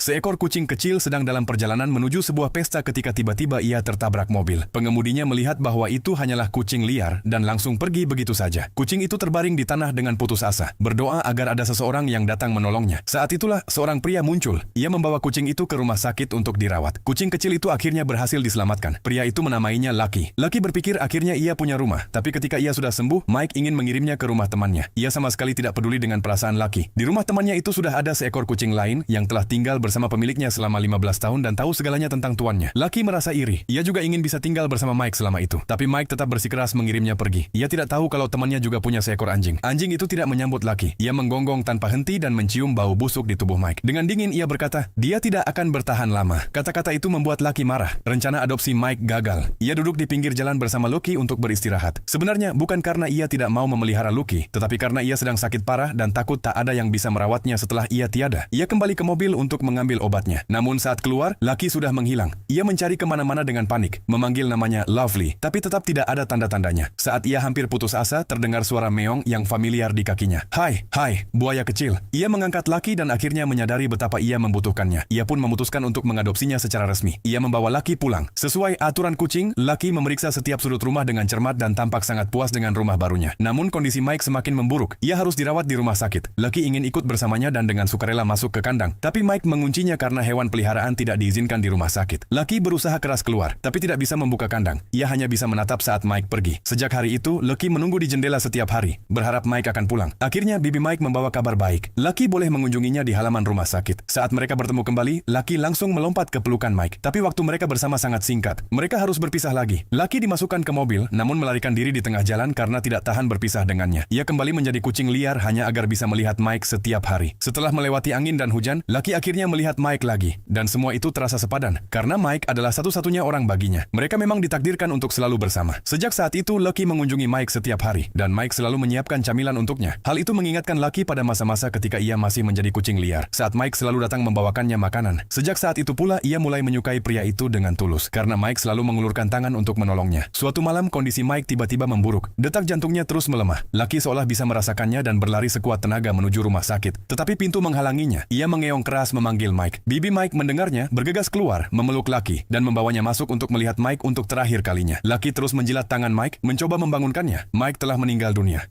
Seekor kucing kecil sedang dalam perjalanan menuju sebuah pesta ketika tiba-tiba ia tertabrak mobil. Pengemudinya melihat bahwa itu hanyalah kucing liar dan langsung pergi begitu saja. Kucing itu terbaring di tanah dengan putus asa, berdoa agar ada seseorang yang datang menolongnya. Saat itulah seorang pria muncul. Ia membawa kucing itu ke rumah sakit untuk dirawat. Kucing kecil itu akhirnya berhasil diselamatkan. Pria itu menamainya Lucky. Lucky berpikir akhirnya ia punya rumah, tapi ketika ia sudah sembuh, Mike ingin mengirimnya ke rumah temannya. Ia sama sekali tidak peduli dengan perasaan Lucky. Di rumah temannya itu sudah ada seekor kucing lain yang telah tinggal bersama pemiliknya selama 15 tahun dan tahu segalanya tentang tuannya. Lucky merasa iri. Ia juga ingin bisa tinggal bersama Mike selama itu. Tapi Mike tetap bersikeras mengirimnya pergi. Ia tidak tahu kalau temannya juga punya seekor anjing. Anjing itu tidak menyambut Lucky. Ia menggonggong tanpa henti dan mencium bau busuk di tubuh Mike. Dengan dingin ia berkata, dia tidak akan bertahan lama. Kata-kata itu membuat Lucky marah. Rencana adopsi Mike gagal. Ia duduk di pinggir jalan bersama Lucky untuk beristirahat. Sebenarnya bukan karena ia tidak mau memelihara Lucky, tetapi karena ia sedang sakit parah dan takut tak ada yang bisa merawatnya setelah ia tiada. Ia kembali ke mobil untuk mengambil obatnya. Namun saat keluar, Lucky sudah menghilang. Ia mencari kemana-mana dengan panik, memanggil namanya Lovely, tapi tetap tidak ada tanda-tandanya. Saat ia hampir putus asa, terdengar suara meong yang familiar di kakinya. Hai, buaya kecil. Ia mengangkat Lucky dan akhirnya menyadari betapa ia membutuhkannya. Ia pun memutuskan untuk mengadopsinya secara resmi. Ia membawa Lucky pulang. Sesuai aturan kucing, Lucky memeriksa setiap sudut rumah dengan cermat dan tampak sangat puas dengan rumah barunya. Namun kondisi Mike semakin memburuk. Ia harus dirawat di rumah sakit. Lucky ingin ikut bersamanya dan dengan sukarela masuk ke kandang. Tapi Mike menguncinya karena hewan peliharaan tidak diizinkan di rumah sakit. Lucky berusaha keras keluar, tapi tidak bisa membuka kandang. Ia hanya bisa menatap saat Mike pergi. Sejak hari itu, Lucky menunggu di jendela setiap hari, berharap Mike akan pulang. Akhirnya, bibi Mike membawa kabar baik. Lucky boleh mengunjunginya di halaman rumah sakit. Saat mereka bertemu kembali, Lucky langsung melompat ke pelukan Mike. Tapi waktu mereka bersama sangat singkat. Mereka harus berpisah lagi. Lucky dimasukkan ke mobil, namun melarikan diri di tengah jalan karena tidak tahan berpisah dengannya. Ia kembali menjadi kucing liar hanya agar bisa melihat Mike setiap hari. Setelah melewati angin dan hujan, Lucky akhirnya melihat Mike lagi. Dan semua itu terasa sepadan, karena Mike adalah satu-satunya orang baginya. Mereka memang ditakdirkan untuk selalu bersama. Sejak saat itu, Lucky mengunjungi Mike setiap hari, dan Mike selalu menyiapkan camilan untuknya. Hal itu mengingatkan Lucky pada masa-masa ketika ia masih menjadi kucing liar, saat Mike selalu datang membawakannya makanan. Sejak saat itu pula, ia mulai menyukai pria itu dengan tulus, karena Mike selalu mengulurkan tangan untuk menolongnya. Suatu malam, kondisi Mike tiba-tiba memburuk. Detak jantungnya terus melemah. Lucky seolah bisa merasakannya dan berlari sekuat tenaga menuju rumah sakit. Tetapi pintu menghalanginya. Ia mengeong keras memanggil Mike. Bibi Mike mendengarnya, bergegas keluar, memeluk Lucky, dan membawanya masuk untuk melihat Mike untuk terakhir kalinya. Lucky terus menjilat tangan Mike, mencoba membangunkannya. Mike telah meninggal dunia.